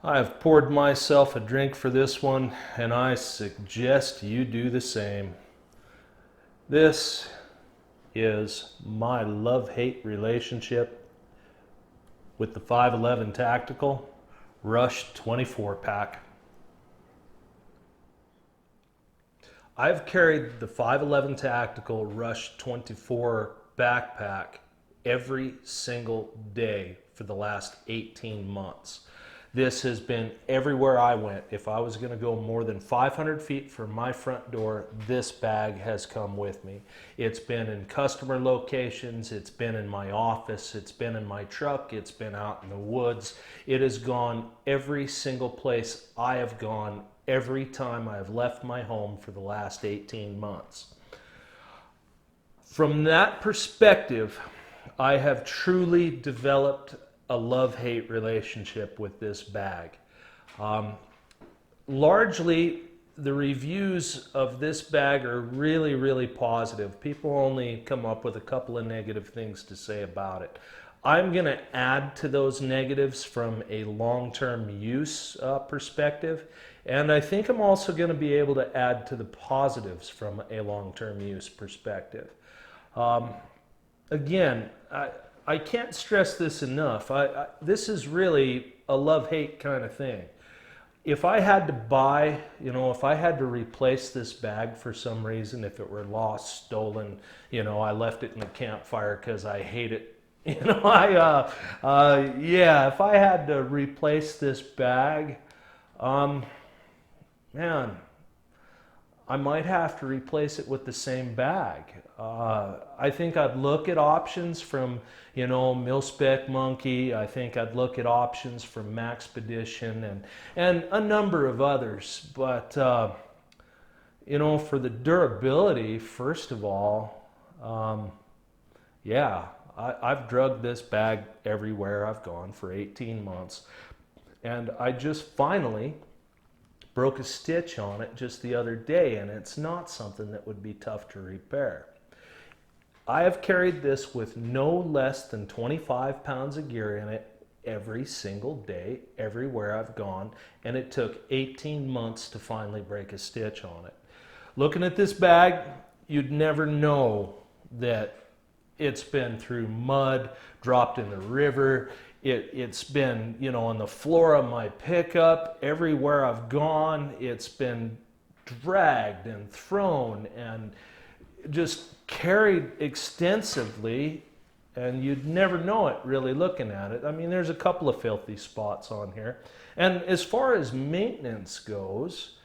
I have poured myself a drink for this one, and I suggest you do the same. This is my love-hate relationship with the 511 Tactical Rush 24 pack. I've carried the 511 Tactical Rush 24 backpack every single day for the last 18 months. This has been everywhere I went. If I was going to go more than 500 feet from my front door, this bag has come with me. It's been in customer locations, it's been in my office, it's been in my truck, it's been out in the woods. It has gone every single place I have gone every time I have left my home for the last 18 months. From that perspective, I have truly developed a love-hate relationship with this bag. Largely, the reviews of this bag are really positive. People only come up with a couple of negative things to say about it. I'm going to add to those negatives from a long-term use perspective, and I think I'm also going to be able to add to the positives from a long-term use perspective. Again, I can't stress this enough. This is really a love-hate kind of thing. If I had to buy, if I had to replace this bag for some reason, if it were lost, stolen, I left it in the campfire because I hate it. If I had to replace this bag, man, I might have to replace it with the same bag. I think I'd look at options from, Mil-Spec Monkey. I think I'd look at options from Maxpedition and a number of others. But, for the durability, first of all, I've drugged this bag everywhere I've gone for 18 months. And I just finally broke a stitch on it just the other day, and it's not something that would be tough to repair. I have carried this with no less than 25 pounds of gear in it every single day, everywhere I've gone, and it took 18 months to finally break a stitch on it. Looking at this bag, you'd never know that it's been through mud, dropped in the river. It's been, on the floor of my pickup. Everywhere I've gone, it's been dragged and thrown and just carried extensively, and you'd never know it really looking at it. I mean, there's a couple of filthy spots on here. And as far as maintenance goes,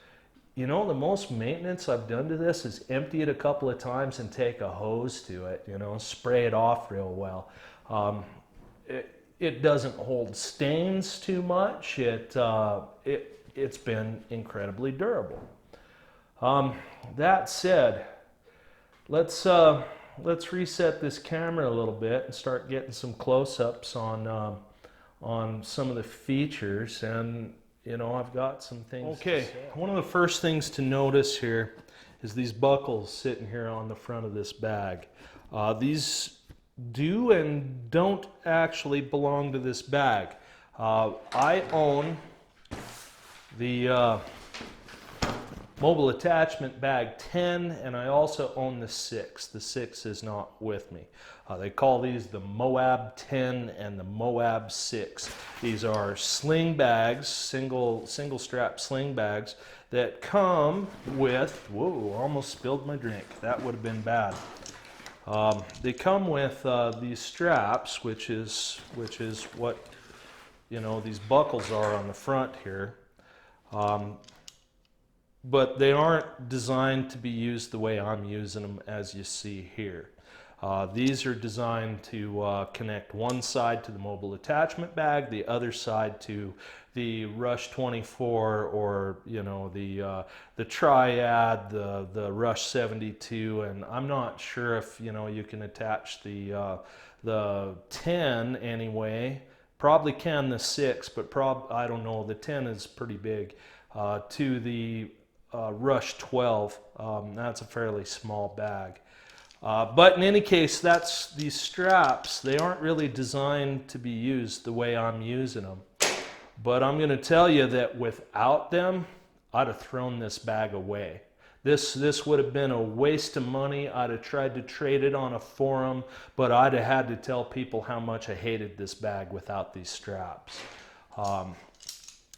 the most maintenance I've done to this is empty it a couple of times and take a hose to it, spray it off real well. It doesn't hold stains too much. It's been incredibly durable. That said, let's reset this camera a little bit and start getting some close-ups on some of the features. And I've got some things. Okay, one of the first things to notice here is these buckles sitting here on the front of this bag. These do and don't actually belong to this bag. I own the mobile attachment bag 10, and I also own the 6. The 6 is not with me. They call these the MOAb 10 and the MOAb 6. These are sling bags, single strap sling bags that come with, whoa, almost spilled my drink. That would have been bad. They come with these straps, which is what these buckles are on the front here, but they aren't designed to be used the way I'm using them, as you see here. These are designed to connect one side to the mobile attachment bag, the other side to the Rush 24, or the Triad, the Rush 72, and I'm not sure if you can attach the 10 anyway. Probably can the 6, but I don't know. The 10 is pretty big. To the Rush 12, that's a fairly small bag. But in any case, these straps, they aren't really designed to be used the way I'm using them. But I'm going to tell you that without them, I'd have thrown this bag away. This would have been a waste of money. I'd have tried to trade it on a forum, but I'd have had to tell people how much I hated this bag without these straps.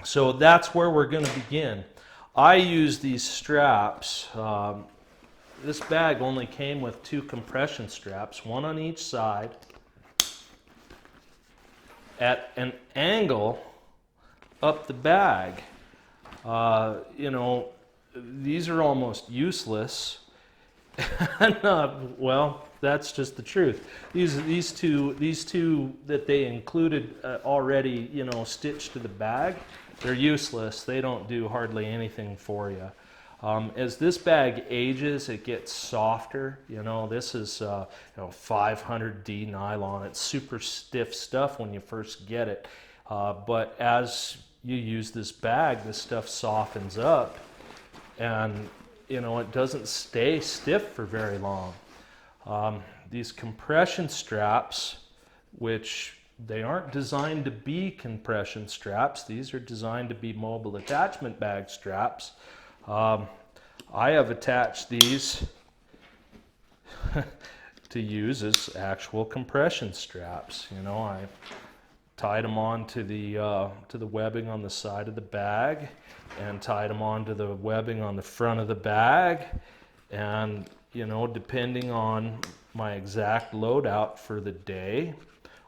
So that's where we're going to begin. I use these straps. This bag only came with 2 compression straps, one on each side, at an angle up the bag. You know, these are almost useless. And, well, that's just the truth. These two that they included already, you know, stitched to the bag, they're useless. They don't do hardly anything for you. As this bag ages, it gets softer. You know, this is 500D nylon. It's super stiff stuff when you first get it. But as you use this bag, this stuff softens up, and you know, it doesn't stay stiff for very long. These compression straps, which they aren't designed to be compression straps, these are designed to be mobile attachment bag straps. I have attached these to use as actual compression straps. You know, I tied them on to the webbing on the side of the bag, and tied them onto the webbing on the front of the bag. And you know, depending on my exact loadout for the day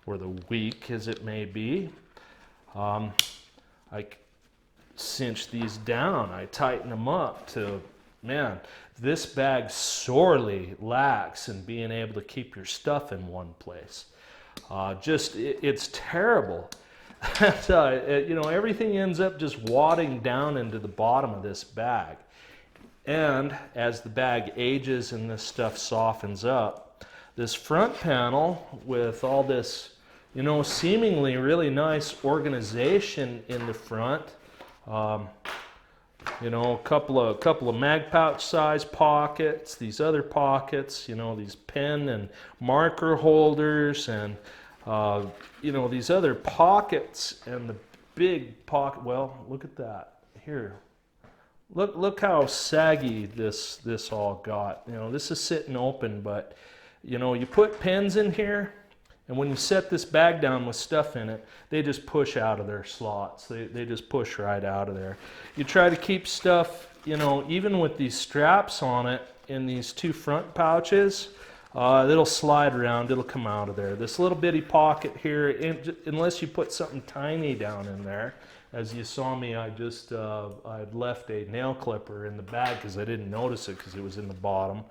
or the week as it may be, I cinch these down. I tighten them up to, man, this bag sorely lacks in being able to keep your stuff in one place. It's terrible. You know, everything ends up just wadding down into the bottom of this bag. And as the bag ages and this stuff softens up, this front panel with all this, you know, seemingly really nice organization in the front, you know, a couple of mag pouch size pockets, these other pockets, you know, these pen and marker holders, and you know, these other pockets, and the big pocket. Well, look at that here. Look how saggy this all got. You know, this is sitting open, but you know, you put pens in here, and when you set this bag down with stuff in it, they just push out of their slots. They just push right out of there. You try to keep stuff, you know, even with these straps on it in these 2 front pouches, it'll slide around, it'll come out of there. This little bitty pocket here, unless you put something tiny down in there. As you saw me, I'd left a nail clipper in the bag because I didn't notice it because it was in the bottom.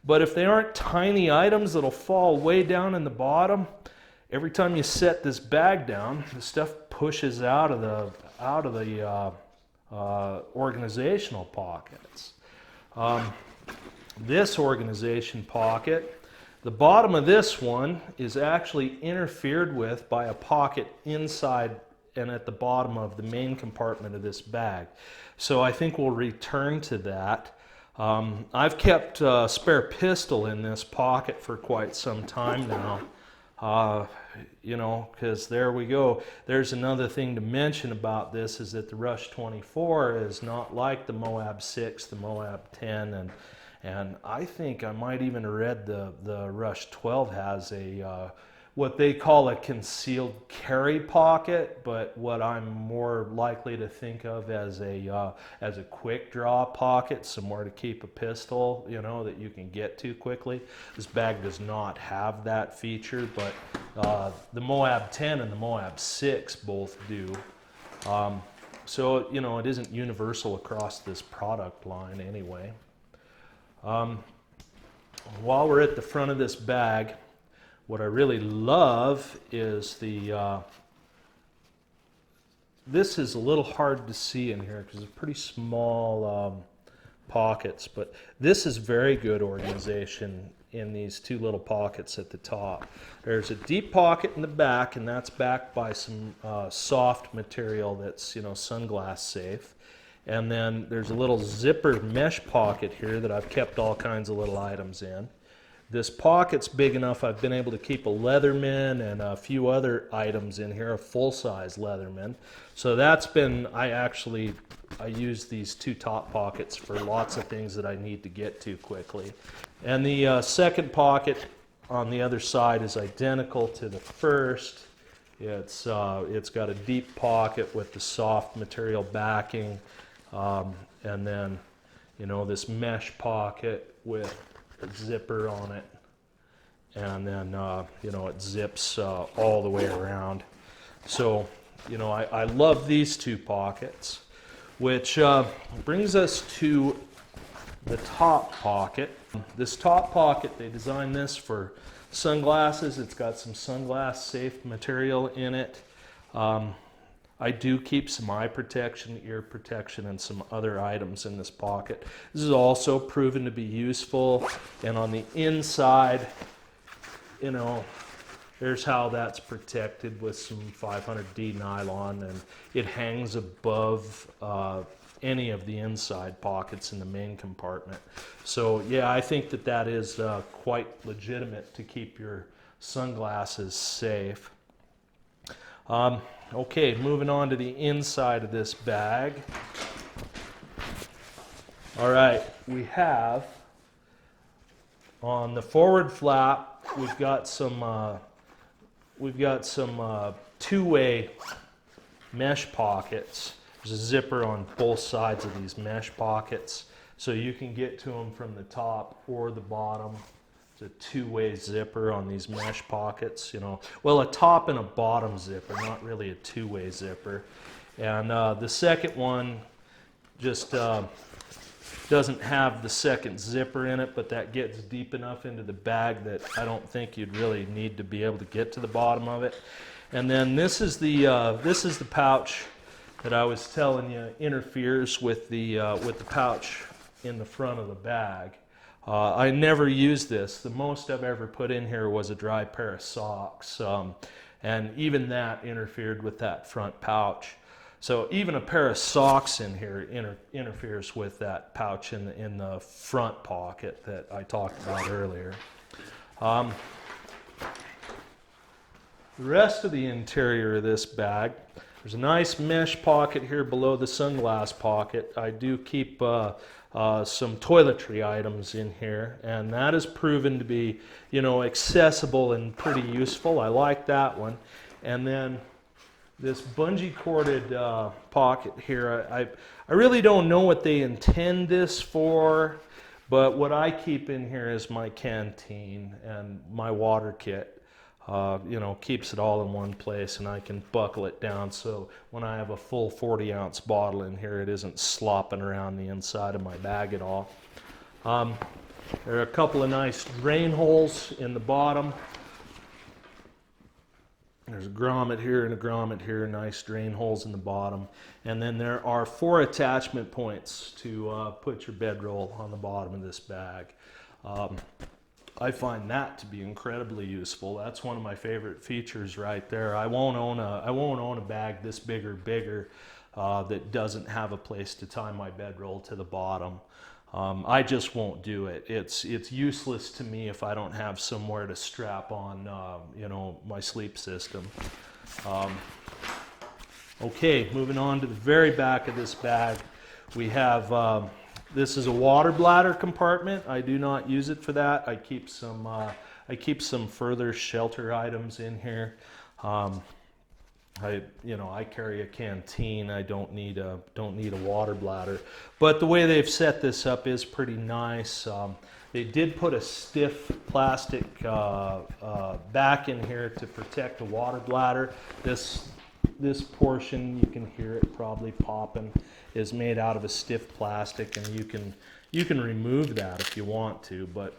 But if they aren't tiny items that'll fall way down in the bottom, every time you set this bag down, the stuff pushes out of the organizational pockets. This organization pocket, the bottom of this one is actually interfered with by a pocket inside and at the bottom of the main compartment of this bag. So I think we'll return to that. I've kept a spare pistol in this pocket for quite some time now. You know, because there we go. There's another thing to mention about this, is that the Rush 24 is not like the MOAb 6, the MOAb 10, and I think I might even have read the Rush 12 has a what they call a concealed carry pocket, but what I'm more likely to think of as a quick draw pocket, somewhere to keep a pistol, you know, that you can get to quickly. This bag does not have that feature, but the MOAb 10 and the MOAb 6 both do. So, you know, it isn't universal across this product line anyway. While we're at the front of this bag, what I really love is this is a little hard to see in here because it's pretty small pockets, but this is very good organization in these 2 little pockets at the top. There's a deep pocket in the back, and that's backed by some soft material that's, you know, sunglass safe. And then there's a little zipper mesh pocket here that I've kept all kinds of little items in. This pocket's big enough I've been able to keep a Leatherman and a few other items in here, a full-size Leatherman. So that's been, I use these two top pockets for lots of things that I need to get to quickly. And the second pocket on the other side is identical to the first. It's got a deep pocket with the soft material backing, and then, you know, this mesh pocket with a zipper on it, and then you know, it zips all the way around. So, you know, I love these two pockets, which brings us to the top pocket. This top pocket, they designed this for sunglasses. It's got some sunglass safe material in it. I do keep some eye protection, ear protection, and some other items in this pocket. This is also proven to be useful. And on the inside, you know, there's how that's protected with some 500D nylon, and it hangs above any of the inside pockets in the main compartment. So yeah, I think that that is quite legitimate to keep your sunglasses safe. Okay, moving on to the inside of this bag. All right, we have on the forward flap, we've got some two-way mesh pockets. There's a zipper on both sides of these mesh pockets, so you can get to them from the top or the bottom. It's a two-way zipper on these mesh pockets, you know. Well, a top and a bottom zipper, not really a two-way zipper. And the second one just doesn't have the second zipper in it, but that gets deep enough into the bag that I don't think you'd really need to be able to get to the bottom of it. And then this is the pouch that I was telling you interferes with the pouch in the front of the bag. I never used this. The most I've ever put in here was a dry pair of socks, and even that interfered with that front pouch. So even a pair of socks in here interferes with that pouch in the front pocket that I talked about earlier. The rest of the interior of this bag, there's a nice mesh pocket here below the sunglass pocket. I do keep some toiletry items in here, and that has proven to be, you know, accessible and pretty useful. I like that one. And then this bungee corded pocket here, I really don't know what they intend this for, but what I keep in here is my canteen and my water kit. You know, keeps it all in one place, and I can buckle it down so when I have a full 40-ounce bottle in here, it isn't slopping around the inside of my bag at all. There are a couple of nice drain holes in the bottom. There's a grommet here and a grommet here, nice drain holes in the bottom. And then there are 4 attachment points to put your bedroll on the bottom of this bag. I find that to be incredibly useful. That's one of my favorite features right there. I won't own a bag this big or bigger that doesn't have a place to tie my bedroll to the bottom. I just won't do it. It's useless to me if I don't have somewhere to strap on, you know, my sleep system. Okay, moving on to the very back of this bag, we have. This is a water bladder compartment. I do not use it for that. I keep some further shelter items in here. I carry a canteen. I don't need a water bladder. But the way they've set this up is pretty nice. They did put a stiff plastic back in here to protect the water bladder. This portion, you can hear it probably popping, is made out of a stiff plastic, and you can remove that if you want to, but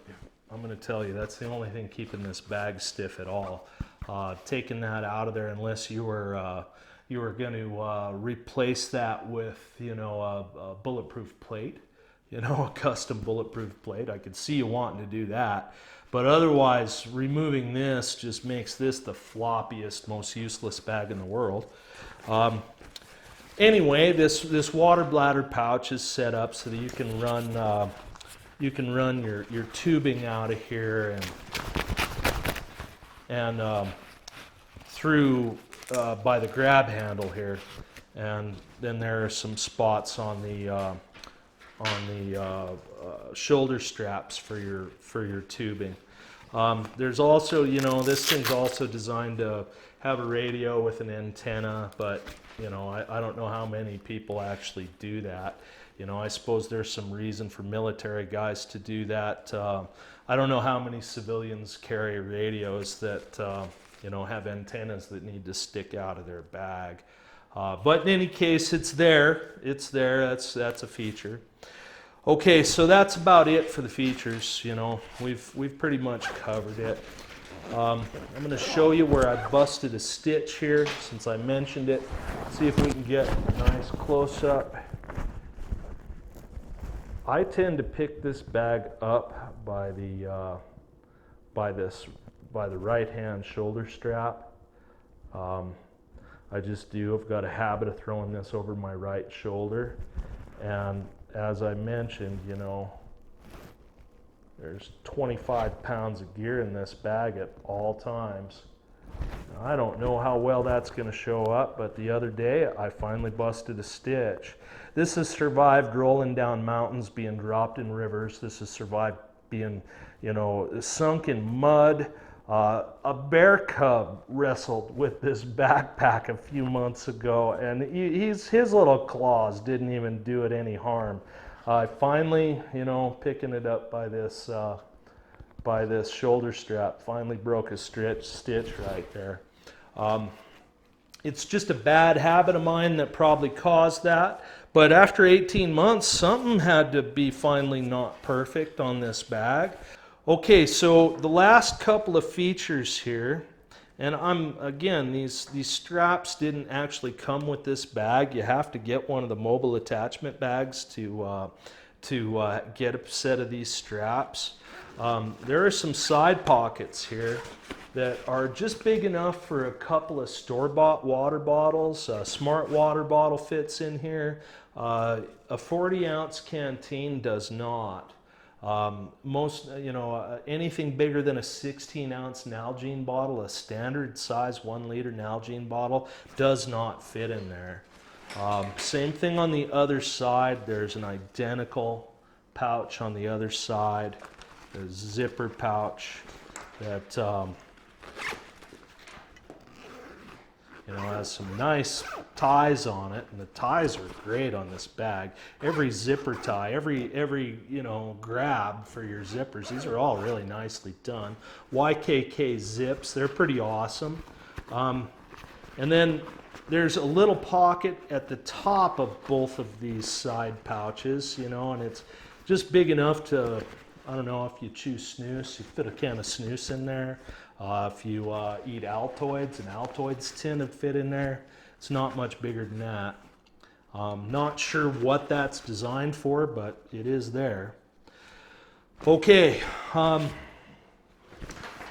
I'm going to tell you that's the only thing keeping this bag stiff at all. Taking that out of there, unless you were going to replace that with, you know, a bulletproof plate, you know, a custom bulletproof plate. I could see you wanting to do that. But otherwise, removing this just makes this the floppiest, most useless bag in the world. Anyway, this water bladder pouch is set up so that you can run you can run your tubing out of here and through by the grab handle here, and then there are some spots on the shoulder straps for your tubing. There's also, you know, this thing's also designed to have a radio with an antenna, but you know, I don't know how many people actually do that. You know, I suppose there's some reason for military guys to do that. I don't know how many civilians carry radios that you know, have antennas that need to stick out of their bag. But in any case, it's there. It's there. That's a feature. Okay, so that's about it for the features. You know, we've pretty much covered it. I'm going to show you where I busted a stitch here, since I mentioned it. See if we can get a nice close-up. I tend to pick this bag up by the right-hand shoulder strap. I just do. I've got a habit of throwing this over my right shoulder, and as I mentioned, you know, there's 25 pounds of gear in this bag at all times. Now, I don't know how well that's going to show up, but the other day I finally busted a stitch. This has survived rolling down mountains, being dropped in rivers. This has survived being, you know, sunk in mud. A bear cub wrestled with this backpack a few months ago, and his little claws didn't even do it any harm. I finally, you know, picking it up by this shoulder strap, finally broke a stitch right there. It's just a bad habit of mine that probably caused that. But after 18 months, something had to be finally not perfect on this bag. Okay, so the last couple of features here, and again, these straps didn't actually come with this bag. You have to get one of the mobile attachment bags to get a set of these straps. There are some side pockets here that are just big enough for a couple of store-bought water bottles. A smart water bottle fits in here. A 40-ounce canteen does not. Most, you know, anything bigger than a 16-ounce Nalgene bottle, a standard size 1-liter Nalgene bottle, does not fit in there. Same thing on the other side. There's an identical pouch on the other side, a zipper pouch that you know, has some nice ties on it, and the ties are great on this bag. Every zipper tie, every you know, grab for your zippers, these are all really nicely done. YKK zips, they're pretty awesome. And then there's a little pocket at the top of both of these side pouches, you know, and it's just big enough to, I don't know, if you chew snooze, you fit a can of snooze in there. If you eat Altoids, and Altoids tend to fit in there. It's not much bigger than that. Not sure what that's designed for, but it is there. Okay,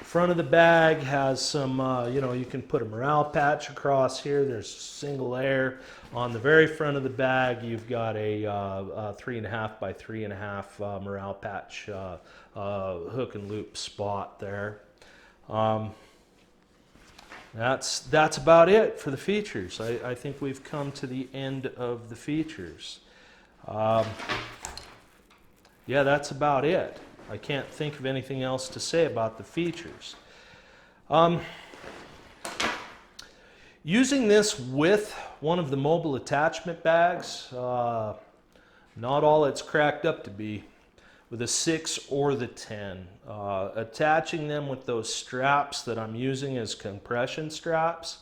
front of the bag has some, you know, you can put a morale patch across here. There's single layer. On the very front of the bag, you've got a 3.5 by 3.5 morale patch hook and loop spot there. That's about it for the features. I think we've come to the end of the features. Yeah, that's about it. I can't think of anything else to say about the features. Using this with one of the mobile attachment bags, not all it's cracked up to be. With a 6 or the 10. Attaching them with those straps that I'm using as compression straps,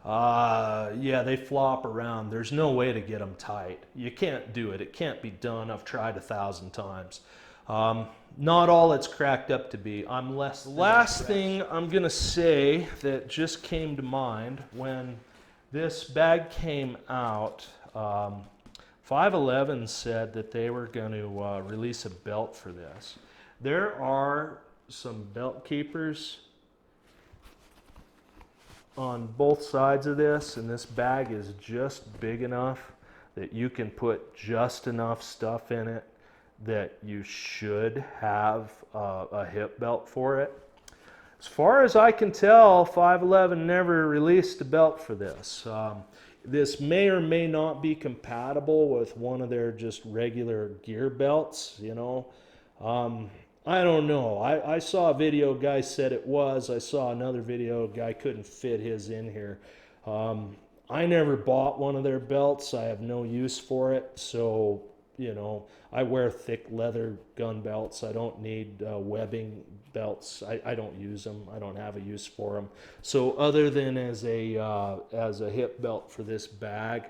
yeah, they flop around. There's no way to get them tight. You can't do it. It can't be done. I've tried 1,000 times. Not all it's cracked up to be. I'm less. Last thing I'm going to say that just came to mind when this bag came out, 511 said that they were going to release a belt for this. There are some belt keepers on both sides of this, and this bag is just big enough that you can put just enough stuff in it that you should have a hip belt for it. As far as I can tell, 511 never released a belt for this. This may or may not be compatible with one of their just regular gear belts, you know. I don't know. I saw a video, guy said it was. I saw another video, guy couldn't fit his in here. I never bought one of their belts. I have no use for it. So, you know, I wear thick leather gun belts. I don't need webbing belts. I don't use them. I don't have a use for them. So other than as a hip belt for this bag,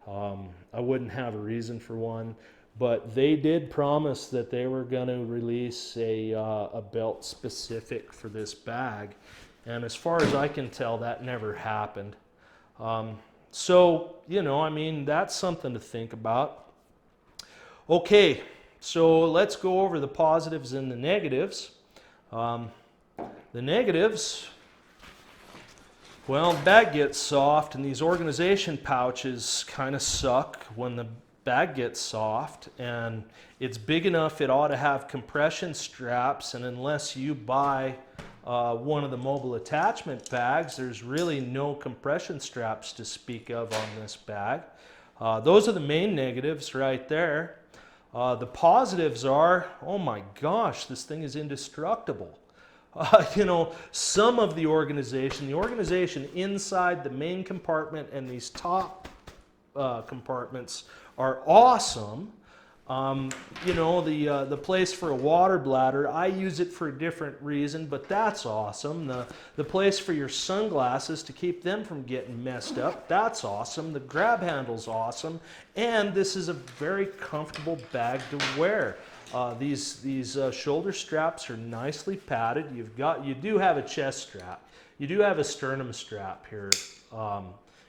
I wouldn't have a reason for one. But they did promise that they were going to release a belt specific for this bag. And as far as I can tell, that never happened. So, you know, I mean, that's something to think about. Okay, so let's go over the positives and the negatives. The negatives, well, bag gets soft, and these organization pouches kind of suck when the bag gets soft, and it's big enough it ought to have compression straps, and unless you buy one of the mobile attachment bags, there's really no compression straps to speak of on this bag. Those are the main negatives right there. The positives are, oh my gosh, this thing is indestructible. You know, some of the organization inside the main compartment and these top compartments are awesome. You know, the place for a water bladder, I use it for a different reason, but that's awesome. The place for your sunglasses to keep them from getting messed up, that's awesome. The grab handle's awesome, and this is a very comfortable bag to wear. These shoulder straps are nicely padded. You do have a chest strap. You do have a sternum strap here,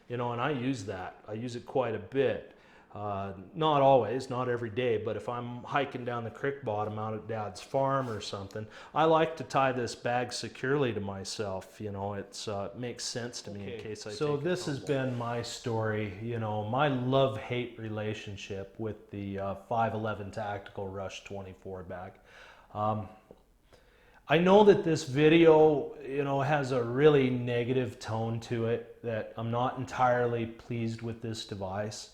you know, and I use that. I use it quite a bit. Not always, not every day, but if I'm hiking down the creek bottom out at Dad's farm or something, I like to tie this bag securely to myself. You know, it makes sense to me in case I. So this has been my story. You know, my love-hate relationship with the 511 Tactical Rush 24 bag. I know that this video, you know, has a really negative tone to it. That I'm not entirely pleased with this device.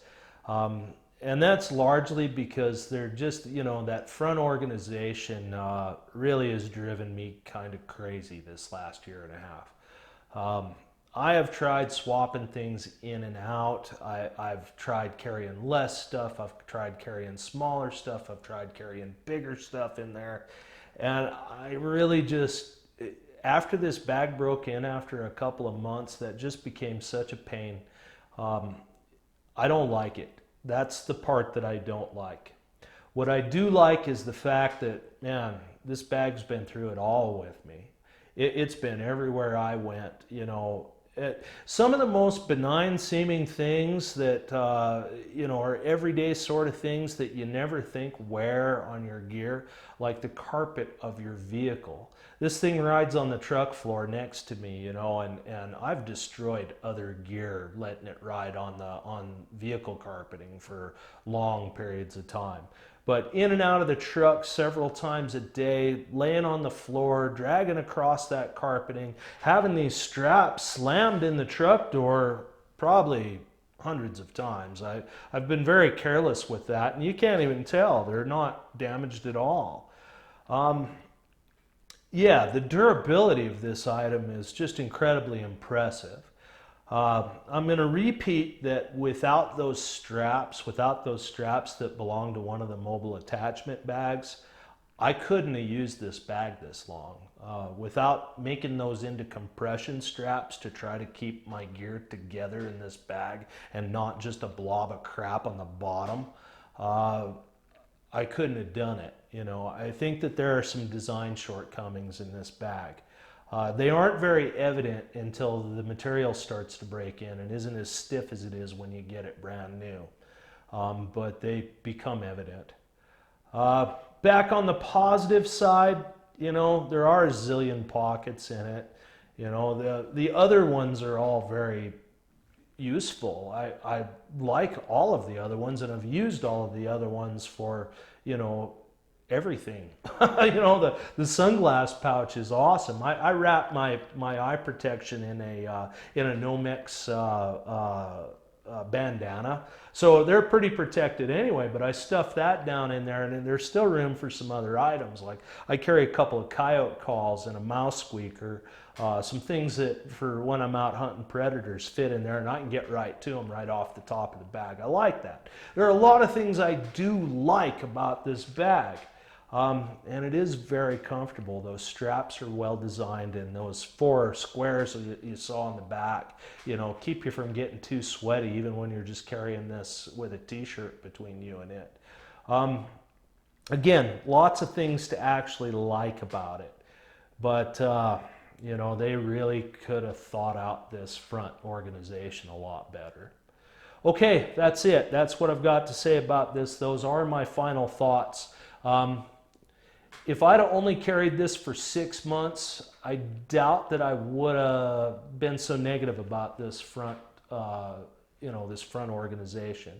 And that's largely because they're just, you know, that front organization really has driven me kind of crazy this last year and a half. I have tried swapping things in and out. I've tried carrying less stuff. I've tried carrying smaller stuff. I've tried carrying bigger stuff in there. And I really just, after this bag broke in after a couple of months, that just became such a pain. I don't like it. That's the part that I don't like. What I do like is the fact that, man, this bag's been through it all with me. It's been everywhere I went, you know. Some of the most benign seeming things that, you know, are everyday sort of things that you never think wear on your gear, like the carpet of your vehicle. This thing rides on the truck floor next to me, you know, and I've destroyed other gear letting it ride on vehicle carpeting for long periods of time. But in and out of the truck several times a day, laying on the floor, dragging across that carpeting, having these straps slammed in the truck door probably hundreds of times. I've been very careless with that, and you can't even tell. They're not damaged at all. Yeah, the durability of this item is just incredibly impressive. I'm going to repeat that without those straps that belong to one of the mobile attachment bags, I couldn't have used this bag this long. Without making those into compression straps to try to keep my gear together in this bag and not just a blob of crap on the bottom, I couldn't have done it. You know, I think that there are some design shortcomings in this bag. They aren't very evident until the material starts to break in and isn't as stiff as it is when you get it brand new. But they become evident. Back on the positive side, you know, there are a zillion pockets in it. You know, the other ones are all very useful. I like all of the other ones, and I've used all of the other ones for, you know, everything. You know, the sunglass pouch is awesome. I wrap my eye protection in a Nomex bandana, so they're pretty protected anyway, but I stuff that down in there, and there's still room for some other items. Like I carry a couple of coyote calls and a mouse squeaker, some things that for when I'm out hunting predators fit in there, and I can get right to them right off the top of the bag. I like that. There are a lot of things I do like about this bag. And it is very comfortable. Those straps are well designed, and those 4 squares that you saw on the back, you know, keep you from getting too sweaty even when you're just carrying this with a t-shirt between you and it. Again, lots of things to actually like about it, but you know, they really could have thought out this front organization a lot better. Okay, that's it. That's what I've got to say about this. Those are my final thoughts. If I'd only carried this for 6 months, I doubt that I would have been so negative about this front, you know, this front organization.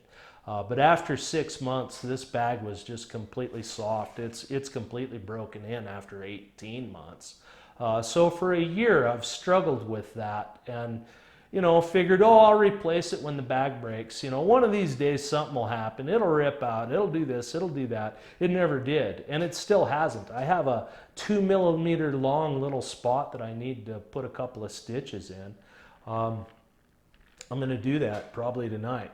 But after 6 months, this bag was just completely soft. It's completely broken in after 18 months. So for a year, I've struggled with that, and you know, figured, oh, I'll replace it when the bag breaks. You know, one of these days something will happen. It'll rip out. It'll do this. It'll do that. It never did, and it still hasn't. I have a 2 millimeter long little spot that I need to put a couple of stitches in. I'm going to do that probably tonight.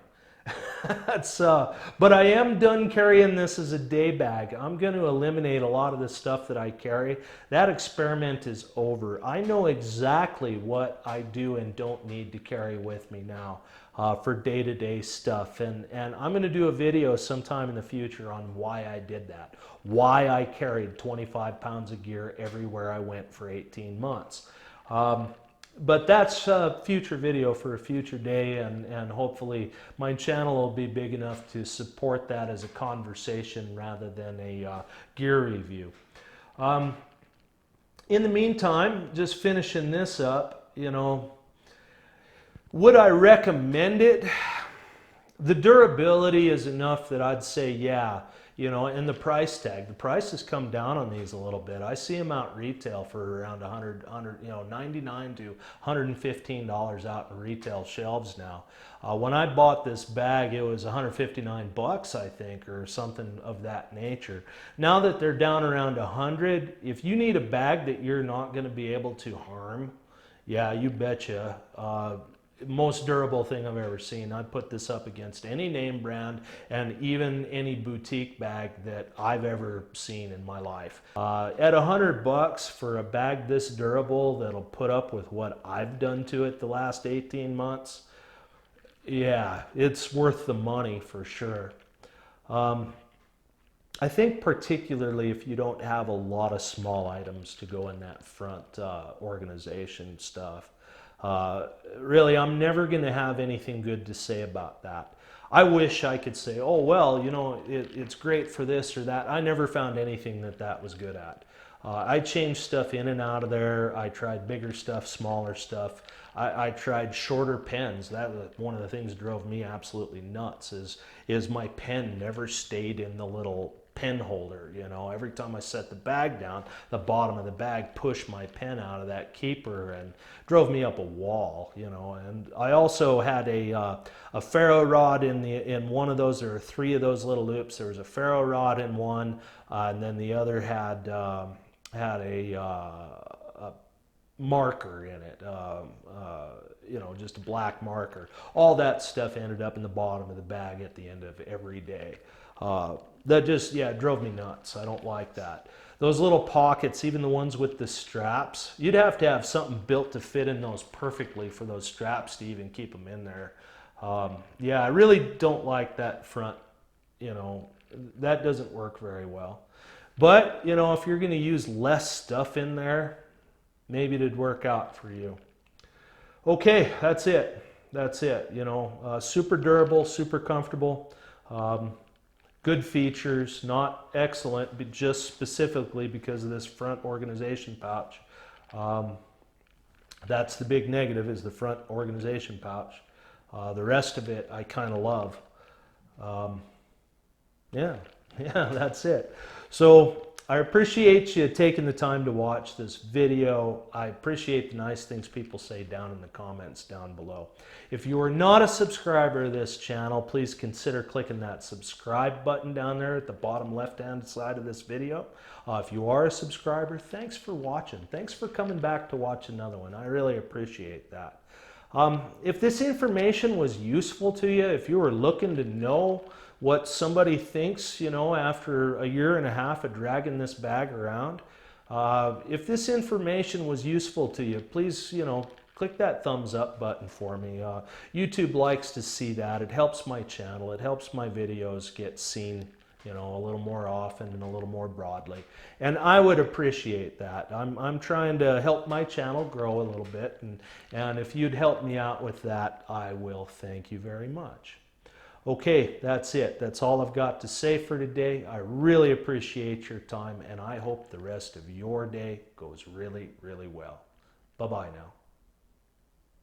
But I am done carrying this as a day bag. I'm going to eliminate a lot of the stuff that I carry. That experiment is over. I know exactly what I do and don't need to carry with me now for day-to-day stuff. And I'm going to do a video sometime in the future on why I did that. Why I carried 25 pounds of gear everywhere I went for 18 months. But that's a future video for a future day, and hopefully my channel will be big enough to support that as a conversation rather than a gear review. In the meantime, just finishing this up, you know, would I recommend it? The durability is enough that I'd say yeah. You know, and the price tag. The price has come down on these a little bit. I see them out retail for around $100, you know, $99 to $115 out in retail shelves now. When I bought this bag, it was 159 bucks, I think, or something of that nature. Now that they're down around 100, if you need a bag that you're not going to be able to harm, yeah, you betcha. Most durable thing I've ever seen. I'd put this up against any name brand and even any boutique bag that I've ever seen in my life. At 100 bucks for a bag this durable that'll put up with what I've done to it the last 18 months, yeah, it's worth the money for sure. I think particularly if you don't have a lot of small items to go in that front organization stuff. Really, I'm never going to have anything good to say about that. I wish I could say, oh, well, you know, it's great for this or that. I never found anything that was good at. I changed stuff in and out of there. I tried bigger stuff, smaller stuff. I tried shorter pens. That was one of the things that drove me absolutely nuts is my pen never stayed in the little pen holder. You know, every time I set the bag down, the bottom of the bag pushed my pen out of that keeper and drove me up a wall. You know, and I also had a ferro rod in one of those. There were 3 of those little loops. There was a ferro rod in one, and then the other had a marker in it. You know, just a black marker. All that stuff ended up in the bottom of the bag at the end of every day. That just, yeah, drove me nuts. I don't like that. Those little pockets, even the ones with the straps, you'd have to have something built to fit in those perfectly for those straps to even keep them in there. Yeah, I really don't like that front, you know, that doesn't work very well. But, you know, if you're going to use less stuff in there, maybe it'd work out for you. Okay, that's it. That's it. You know, super durable, super comfortable. Good features, not excellent, but just specifically because of this front organization pouch. That's the big negative, is the front organization pouch. The rest of it I kind of love. Yeah, Yeah, that's it. So I appreciate you taking the time to watch this video. I appreciate the nice things people say down in the comments down below. If you are not a subscriber to this channel, please consider clicking that subscribe button down there at the bottom left-hand side of this video. If you are a subscriber, thanks for watching. Thanks for coming back to watch another one. I really appreciate that. If this information was useful to you, if you were looking to know what somebody thinks, you know, after a year and a half of dragging this bag around, if this information was useful to you, please, you know, click that thumbs up button for me. YouTube likes to see that. It helps my channel. It helps my videos get seen, you know, a little more often and a little more broadly. And I would appreciate that. I'm trying to help my channel grow a little bit, and if you'd help me out with that, I will thank you very much. Okay, that's it. That's all I've got to say for today. I really appreciate your time, and I hope the rest of your day goes really, really well. Bye-bye now.